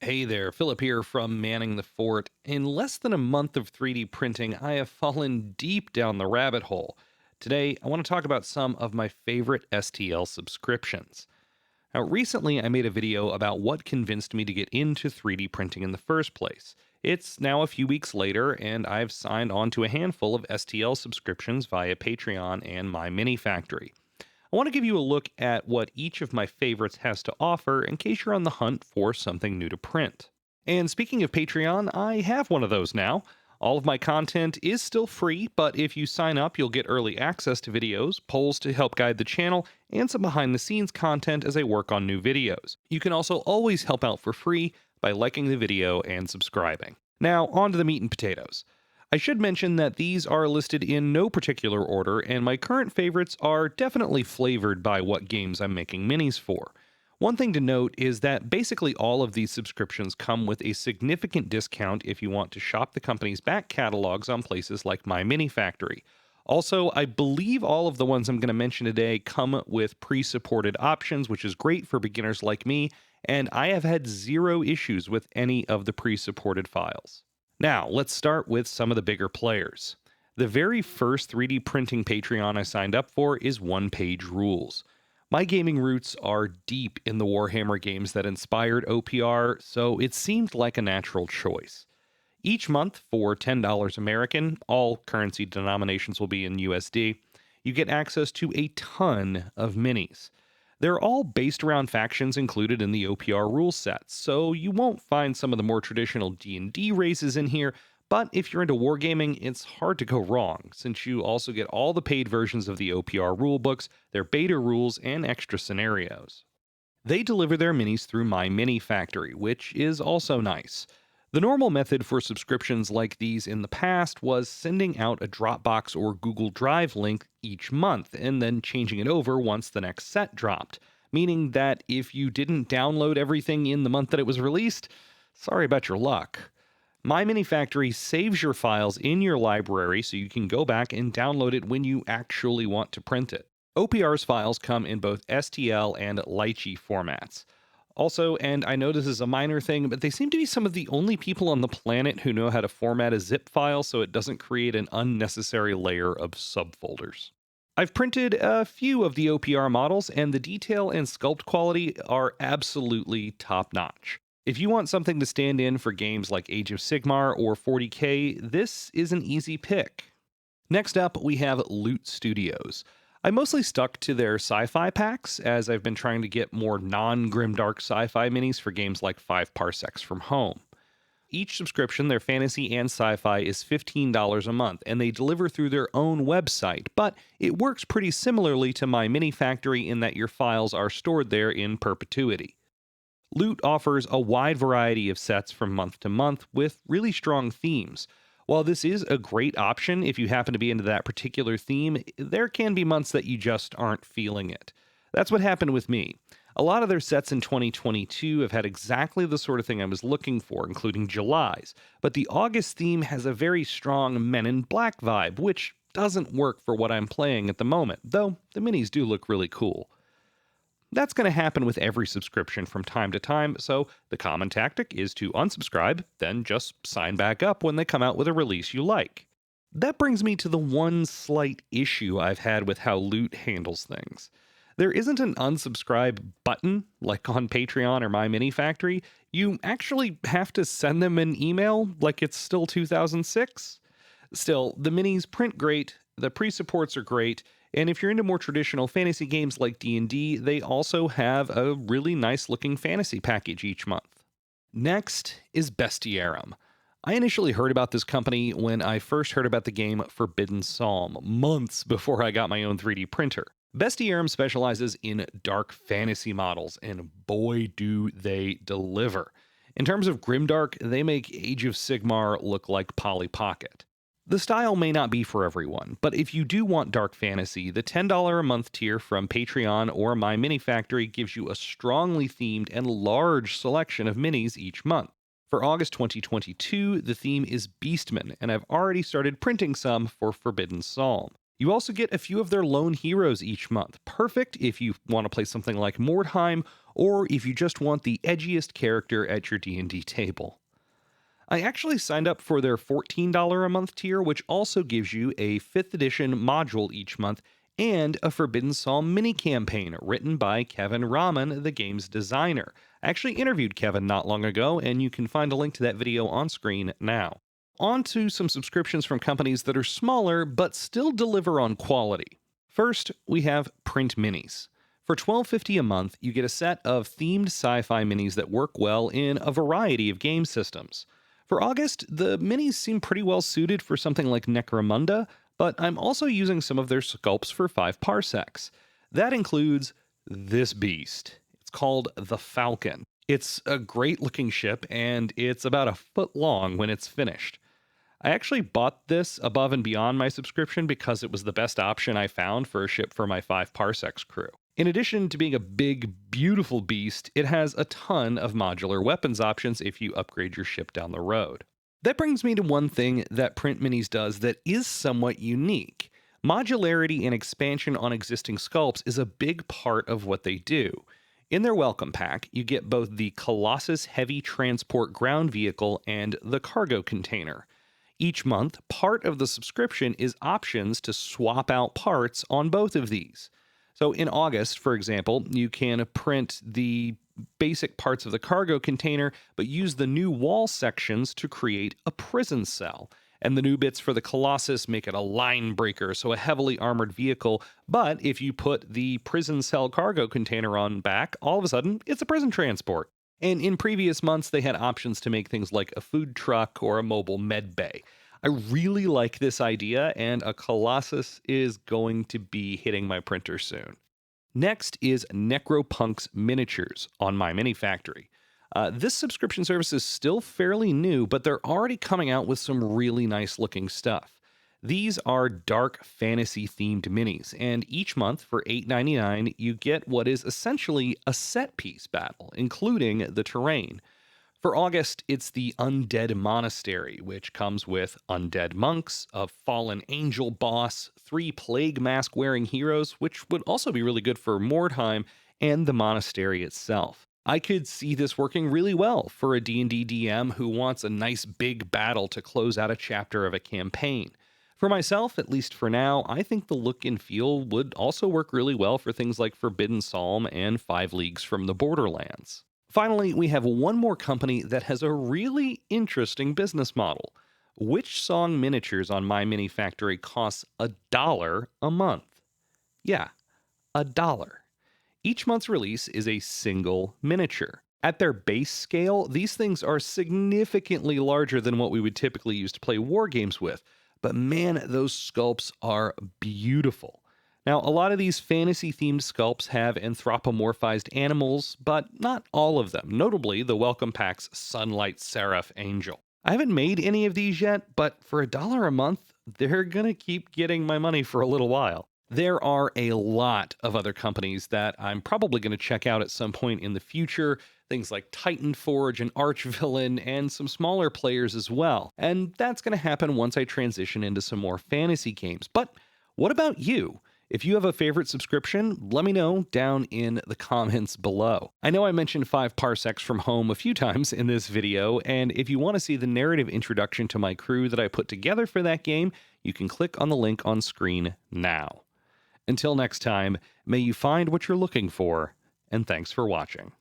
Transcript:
Hey there, Philip here from Manning the Fort. In less than a month of 3D printing, I have fallen deep down the rabbit hole. Today, I want to talk about some of my favorite STL subscriptions. Now, recently I made a video about what convinced me to get into 3D printing in the first place. It's now a few weeks later, and I've signed on to a handful of STL subscriptions via Patreon and My Mini Factory. I want to give you a look at what each of my favorites has to offer in case you're on the hunt for something new to print. And speaking of Patreon, I have one of those now. All of my content is still free, but if you sign up, you'll get early access to videos, polls to help guide the channel, and some behind the scenes content as I work on new videos. You can also always help out for free by liking the video and subscribing. Now, on to the meat and potatoes. I should mention that these are listed in no particular order, and my current favorites are definitely flavored by what games I'm making minis for. One thing to note is that basically all of these subscriptions come with a significant discount if you want to shop the company's back catalogs on places like My Mini Factory. Also, I believe all of the ones I'm going to mention today come with pre-supported options, which is great for beginners like me, and I have had zero issues with any of the pre-supported files. Now, let's start with some of the bigger players. The very first 3D printing Patreon I signed up for is One Page Rules. My gaming roots are deep in the Warhammer games that inspired OPR, so it seemed like a natural choice. Each month, for $10 American, all currency denominations will be in USD, you get access to a ton of minis. They're all based around factions included in the OPR rule sets, so you won't find some of the more traditional D&D races in here, but if you're into wargaming, it's hard to go wrong, since you also get all the paid versions of the OPR rulebooks, their beta rules, and extra scenarios. They deliver their minis through My Mini Factory, which is also nice. The normal method for subscriptions like these in the past was sending out a Dropbox or Google Drive link each month and then changing it over once the next set dropped, meaning that if you didn't download everything in the month that it was released, sorry about your luck. My Mini Factory saves your files in your library so you can go back and download it when you actually want to print it. OPR's files come in both STL and Lychee formats. Also, and I know this is a minor thing, but they seem to be some of the only people on the planet who know how to format a zip file so it doesn't create an unnecessary layer of subfolders. I've printed a few of the OPR models, and the detail and sculpt quality are absolutely top-notch. If you want something to stand in for games like Age of Sigmar or 40K, this is an easy pick. Next up, we have Loot Studios. I mostly stuck to their sci-fi packs, as I've been trying to get more non-grimdark sci-fi minis for games like 5 Parsecs from Home. Each subscription, their fantasy and sci-fi, is $15 a month, and they deliver through their own website, but it works pretty similarly to My Mini Factory in that your files are stored there in perpetuity. Loot offers a wide variety of sets from month to month with really strong themes. While this is a great option if you happen to be into that particular theme, there can be months that you just aren't feeling it. That's what happened with me. A lot of their sets in 2022 have had exactly the sort of thing I was looking for, including July's, but the August theme has a very strong Men in Black vibe, which doesn't work for what I'm playing at the moment, though the minis do look really cool. That's going to happen with every subscription from time to time, so the common tactic is to unsubscribe, then just sign back up when they come out with a release you like. That brings me to the one slight issue I've had with how Loot handles things. There isn't an unsubscribe button, like on Patreon or My Mini Factory. You actually have to send them an email like it's still 2006. Still, the minis print great, the pre-supports are great, and if you're into more traditional fantasy games like D&D, they also have a really nice looking fantasy package each month. Next is Bestiarum. I initially heard about this company when I first heard about the game Forbidden Psalm, months before I got my own 3D printer. Bestiarum specializes in dark fantasy models, and boy do they deliver. In terms of grimdark, they make Age of Sigmar look like Polly Pocket. The style may not be for everyone, but if you do want dark fantasy, the $10 a month tier from Patreon or My Mini Factory gives you a strongly themed and large selection of minis each month. For August 2022, the theme is Beastmen, and I've already started printing some for Forbidden Psalm. You also get a few of their lone heroes each month, perfect if you want to play something like Mordheim, or if you just want the edgiest character at your D&D table. I actually signed up for their $14 a month tier, which also gives you a 5th edition module each month and a Forbidden Psalm mini campaign written by Kevin Rahman, the game's designer. I actually interviewed Kevin not long ago, and you can find a link to that video on screen now. On to some subscriptions from companies that are smaller but still deliver on quality. First, we have Print Minis. For $12.50 a month, you get a set of themed sci-fi minis that work well in a variety of game systems. For August, the minis seem pretty well suited for something like Necromunda, but I'm also using some of their sculpts for 5 parsecs. That includes this beast. It's called the Falcon. It's a great looking ship, and it's about a foot long when it's finished. I actually bought this above and beyond my subscription because it was the best option I found for a ship for my 5 parsecs crew. In addition to being a big, beautiful beast, it has a ton of modular weapons options if you upgrade your ship down the road. That brings me to one thing that Print Minis does that is somewhat unique. Modularity and expansion on existing sculpts is a big part of what they do. In their welcome pack, you get both the Colossus Heavy Transport Ground Vehicle and the Cargo Container. Each month, part of the subscription is options to swap out parts on both of these. So in August, for example, you can print the basic parts of the cargo container, but use the new wall sections to create a prison cell. And the new bits for the Colossus make it a line breaker, so a heavily armored vehicle. But if you put the prison cell cargo container on back, all of a sudden, it's a prison transport. And in previous months, they had options to make things like a food truck or a mobile med bay. I really like this idea, and a Colossus is going to be hitting my printer soon. Next is Necropunks Miniatures on My Mini Factory. This subscription service is still fairly new, but they're already coming out with some really nice looking stuff. These are dark fantasy themed minis, and each month for $8.99 you get what is essentially a set piece battle, including the terrain. For August, it's the Undead Monastery, which comes with undead monks, a fallen angel boss, 3 plague mask wearing heroes, which would also be really good for Mordheim, and the monastery itself. I could see this working really well for a D&D DM who wants a nice big battle to close out a chapter of a campaign. For myself, at least for now, I think the look and feel would also work really well for things like Forbidden Psalm and 5 Leagues from the Borderlands. Finally, we have one more company that has a really interesting business model. Witchsong Miniatures on My Mini Factory costs $1 a month. Yeah, $1. Each month's release is a single miniature. At their base scale, these things are significantly larger than what we would typically use to play war games with, but man, those sculpts are beautiful. Now, a lot of these fantasy-themed sculpts have anthropomorphized animals, but not all of them, notably the Welcome Pack's Sunlight Seraph Angel. I haven't made any of these yet, but for $1 a month, they're gonna keep getting my money for a little while. There are a lot of other companies that I'm probably going to check out at some point in the future, things like Titanforge and Archvillain, and some smaller players as well. And that's going to happen once I transition into some more fantasy games. But what about you? If you have a favorite subscription, let me know down in the comments below. I know I mentioned 5 parsecs from home a few times in this video, and if you want to see the narrative introduction to my crew that I put together for that game, you can click on the link on screen now. Until next time, may you find what you're looking for, and thanks for watching.